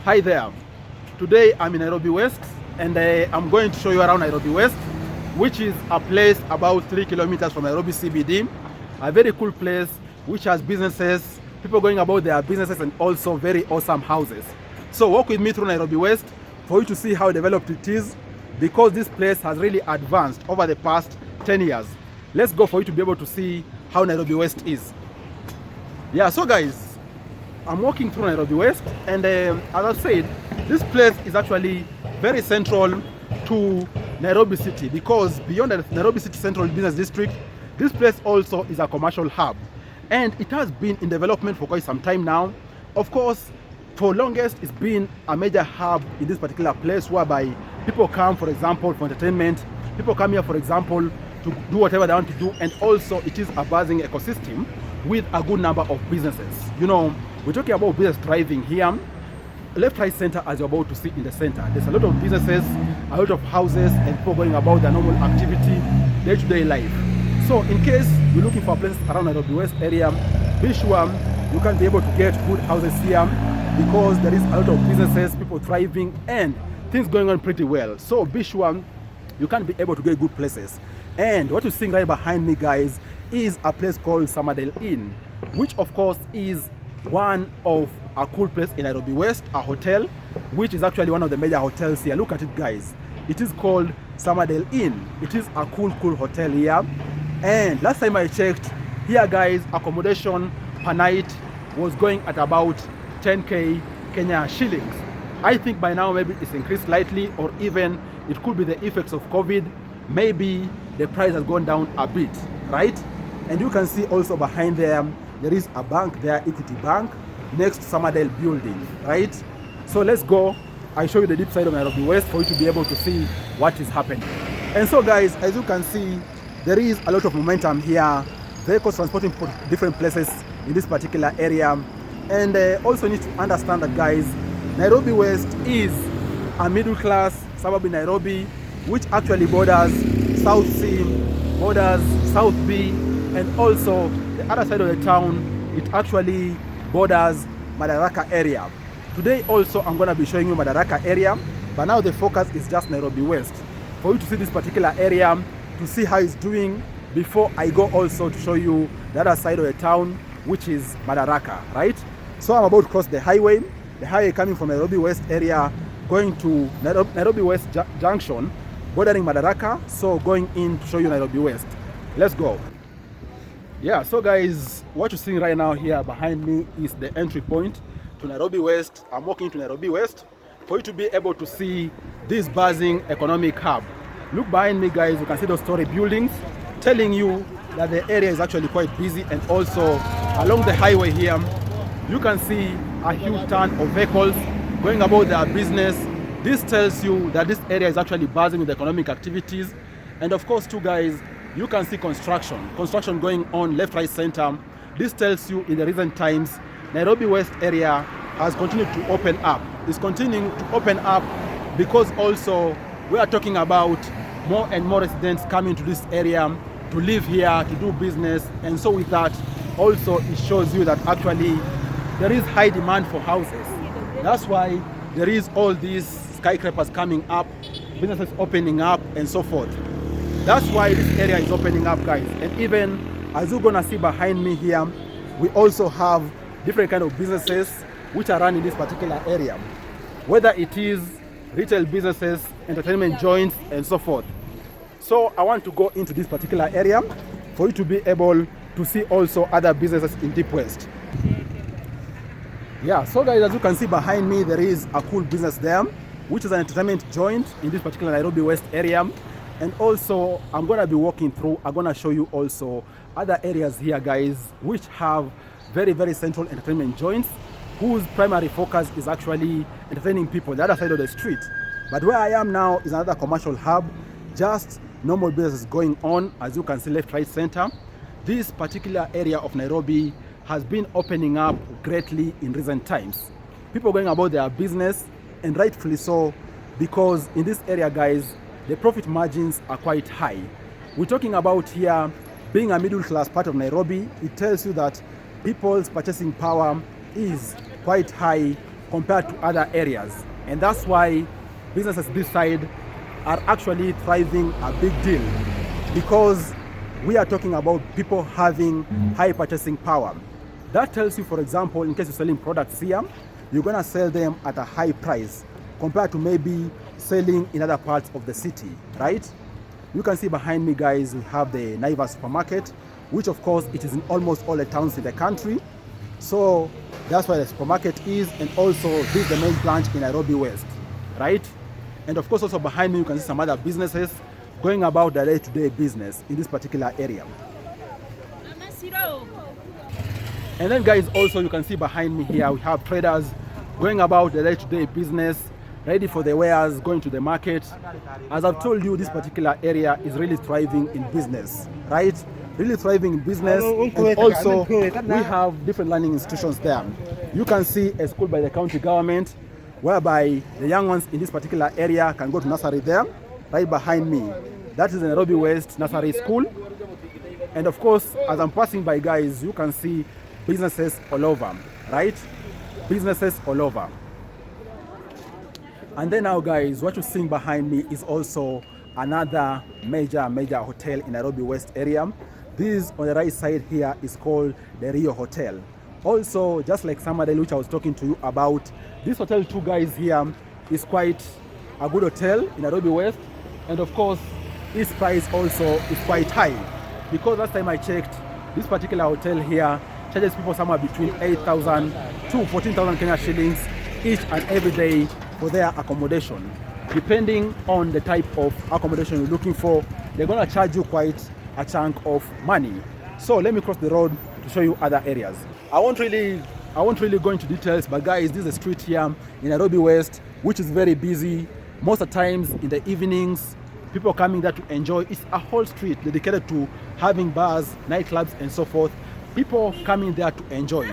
Hi there. Today I'm in Nairobi West and I'm going to show you around Nairobi West, which is a place about 3 kilometers from Nairobi CBD. A very cool place which has businesses, people going about their businesses, and also very awesome houses. So walk with me through Nairobi West for you to see how developed it is, because this place has really advanced over the past 10 years. Let's go for you to be able to see how Nairobi West is. Yeah, so guys, I'm walking through Nairobi West, and as I said, this place is actually very central to Nairobi City, because beyond the Nairobi City Central Business District, this place also is a commercial hub, and it has been in development for quite some time now. Of course, for longest, it's been a major hub in this particular place, whereby people come, for example, for entertainment. People come here, for example, to do whatever they want to do, and also it is a buzzing ecosystem with a good number of businesses. You know, we're talking about business thriving here. Left, right, center, as you're about to see in the center, there's a lot of businesses, a lot of houses, and people going about their normal activity, day-to-day life. So in case you're looking for a place around Nairobi West area, be sure you can be able to get good houses here, because there is a lot of businesses, people thriving, and things going on pretty well. So be sure you can be able to get good places. And what you're seeing right behind me, guys, is a place called Somerdale Inn, which of course is one of a cool place in Nairobi West, a hotel, which is actually one of the major hotels here. Look at it, guys. It is called Somerdale Inn. It is a cool hotel here. And last time I checked here, guys, accommodation per night was going at about 10k Kenya shillings. I think by now maybe it's increased slightly, or even it could be the effects of COVID. Maybe the price has gone down a bit, right? And you can see also behind there is a bank there, Equity Bank, next to Somerdale building, right? So let's go. I show you the deep side of Nairobi West for you to be able to see what is happening. And so, guys, as you can see, there is a lot of momentum here. Vehicles transporting for different places in this particular area. And also need to understand that, guys, Nairobi West is a middle class suburb in Nairobi, which actually borders South C, borders South B, and also the other side of the town, it actually borders Madaraka area. Today also I'm going to be showing you Madaraka area, but now the focus is just Nairobi West, for you to see this particular area, to see how it's doing, before I go also to show you the other side of the town, which is Madaraka, right? So I'm about to cross the highway coming from Nairobi West area, going to Nairobi West Junction, bordering Madaraka, so going in to show you Nairobi West. Let's go. Yeah, so guys, what you're seeing right now here behind me is the entry point to Nairobi West. I'm walking to Nairobi West for you to be able to see this buzzing economic hub. Look behind me, guys, you can see those story buildings, telling you that the area is actually quite busy. And also along the highway here, you can see a huge ton of vehicles going about their business. This tells you that this area is actually buzzing with economic activities. And of course too, guys, you can see construction going on left, right, center. This tells you in the recent times, Nairobi West area has continued to open up. It's continuing to open up because also we are talking about more and more residents coming to this area to live here, to do business. And so with that, also it shows you that actually there is high demand for houses. That's why there is all these skyscrapers coming up, businesses opening up, and so forth. That's why this area is opening up, guys. And even as you're gonna see behind me here, we also have different kind of businesses which are run in this particular area, whether it is retail businesses, entertainment joints, and so forth. So I want to go into this particular area for you to be able to see also other businesses in Deep West. Yeah, so guys, as you can see behind me, there is a cool business there, which is an entertainment joint in this particular Nairobi West area. And also I'm gonna be walking through, I'm gonna show you also other areas here, guys, which have very, very central entertainment joints, whose primary focus is actually entertaining people the other side of the street. But where I am now is another commercial hub, just normal business going on, as you can see left, right, center. This particular area of Nairobi has been opening up greatly in recent times. People going about their business, and rightfully so, because in this area, guys, the profit margins are quite high. We're talking about here being a middle class part of Nairobi. It tells you that people's purchasing power is quite high compared to other areas. And that's why businesses this side are actually thriving a big deal, because we are talking about people having high purchasing power. That tells you, for example, in case you're selling products here, you're gonna sell them at a high price compared to maybe selling in other parts of the city, right? You can see behind me, guys, we have the Naivas supermarket, which of course it is in almost all the towns in the country. So that's why the supermarket is, and also this is the main branch in Nairobi West, right? And of course also behind me you can see some other businesses going about their day-to-day business in this particular area. And then, guys, also you can see behind me here we have traders going about their day-to-day business, ready for the wares, going to the market. As I've told you, this particular area is really thriving in business, right? Really thriving in business. And also we have different learning institutions there. You can see a school by the county government, whereby the young ones in this particular area can go to nursery there, right behind me. That is the Nairobi West Nursery School. And of course, as I'm passing by, guys, you can see businesses all over, right? Businesses all over. And then now, guys, what you're seeing behind me is also another major hotel in Nairobi West area. This on the right side here is called the Rio Hotel. Also, just like Samadel, which I was talking to you about, this hotel too, guys, here is quite a good hotel in Nairobi West. And of course, its price also is quite high, because last time I checked, this particular hotel here charges people somewhere between 8,000 to 14,000 Kenya shillings each and every day for their accommodation. Depending on the type of accommodation you're looking for, they're gonna charge you quite a chunk of money. So let me cross the road to show you other areas. I won't really go into details, but guys, this is a street here in Nairobi West, which is very busy. Most of the times in the evenings, people coming there to enjoy. It's a whole street dedicated to having bars, nightclubs, and so forth. People coming there to enjoy.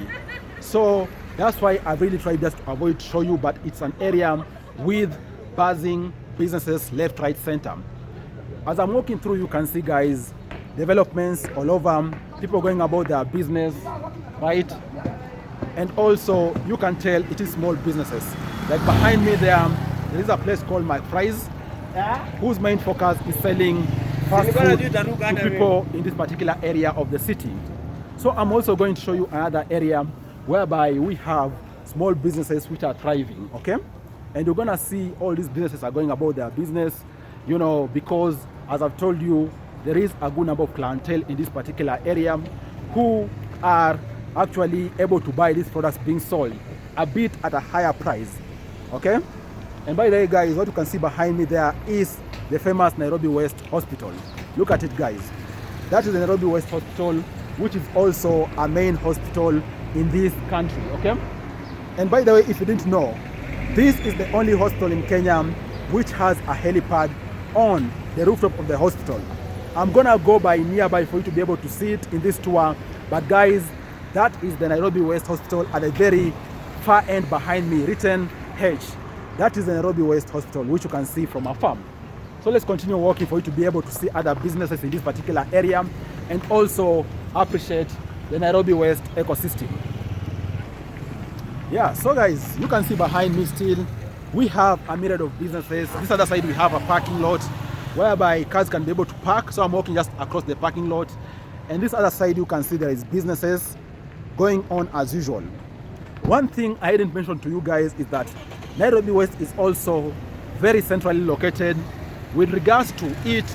So that's why I really tried just to avoid show you, but it's an area with buzzing businesses left, right, center. As I'm walking through, you can see, guys, developments all over, people going about their business, right? And also you can tell it is small businesses. Like behind me there is a place called My Fries, whose main focus is selling fast food to people in this particular area of the city. So I'm also going to show you another area whereby we have small businesses which are thriving, okay? And you're gonna see all these businesses are going about their business, you know, because as I've told you, there is a good number of clientele in this particular area who are actually able to buy these products being sold a bit at a higher price, okay? And by the way, guys, what you can see behind me there is the famous Nairobi West Hospital. Look at it, guys. That is the Nairobi West Hospital, which is also a main hospital in this country, okay? And by the way, if you didn't know, this is the only hospital in Kenya which has a helipad on the rooftop of the hospital. I'm gonna go by nearby for you to be able to see it in this tour, but guys, that is the Nairobi West Hospital at the very far end behind me, written H. That is the Nairobi West Hospital, which you can see from afar. So let's continue walking for you to be able to see other businesses in this particular area and also appreciate the Nairobi West ecosystem. Yeah, so guys, you can see behind me still, we have a myriad of businesses. This other side we have a parking lot whereby cars can be able to park. So I'm walking just across the parking lot. And this other side you can see there is businesses going on as usual. One thing I didn't mention to you guys is that Nairobi West is also very centrally located with regards to it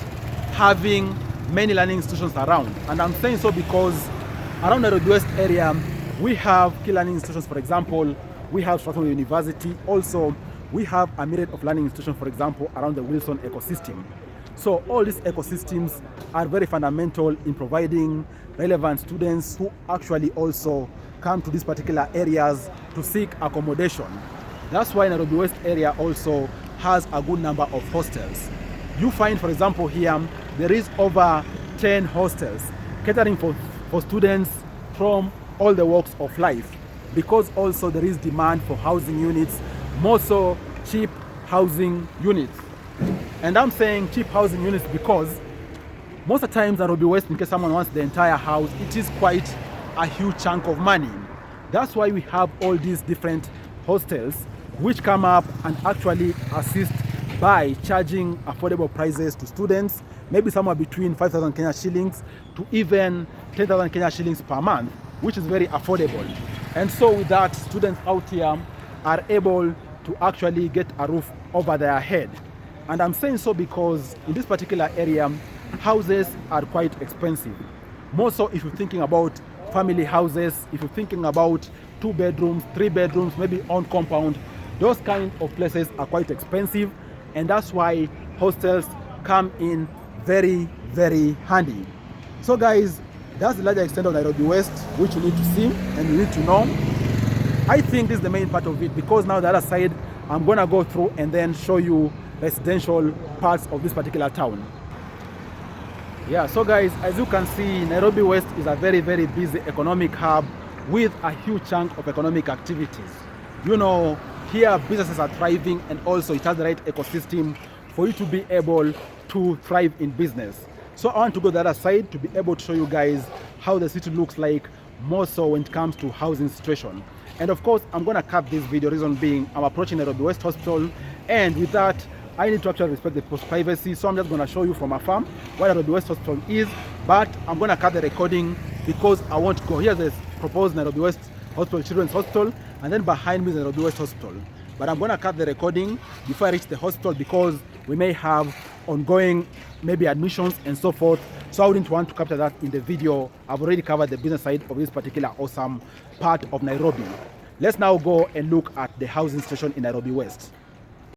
having many learning institutions around. And I'm saying so because around the Nairobi West area, we have key learning institutions. For example, we have Stratford University. Also, we have a myriad of learning institutions, for example, around the Wilson ecosystem. So all these ecosystems are very fundamental in providing relevant students who actually also come to these particular areas to seek accommodation. That's why Nairobi West area also has a good number of hostels. You find, for example, here, there is over 10 hostels catering for students from all the walks of life, because also there is demand for housing units, more so cheap housing units. And I'm saying cheap housing units because most of the times Nairobi West, in case someone wants the entire house, it is quite a huge chunk of money. That's why we have all these different hostels which come up and actually assist by charging affordable prices to students, maybe somewhere between 5,000 Kenya shillings to even 10,000 Kenya shillings per month, which is very affordable. And so with that, students out here are able to actually get a roof over their head. And I'm saying so because in this particular area, houses are quite expensive. More so if you're thinking about family houses, if you're thinking about 2 bedrooms, 3 bedrooms, maybe on compound, those kind of places are quite expensive, and that's why hostels come in very, very handy. So guys, that's the larger extent of Nairobi West, which you need to see and you need to know. I think this is the main part of it, because now the other side, I'm gonna go through and then show you residential parts of this particular town. Yeah, so guys, as you can see, Nairobi West is a very, very busy economic hub with a huge chunk of economic activities. You know, here businesses are thriving, and also it has the right ecosystem for you to be able to thrive in business. So I want to go to the other side to be able to show you guys how the city looks like, more so when it comes to housing situation. And of course, I'm going to cut this video, reason being I'm approaching Nairobi West Hospital, and with that, I need to actually respect the post privacy, so I'm just going to show you from afar where Nairobi West Hospital is, but I'm going to cut the recording because I want to go. Here's the proposed Nairobi West Hospital, Children's Hospital, and then behind me is Nairobi West Hospital. But I'm going to cut the recording before I reach the hospital because we may have ongoing maybe admissions and so forth, so I wouldn't want to capture that in the video. I've already covered the business side of this particular awesome part of Nairobi. Let's now go and look at the housing situation in Nairobi West.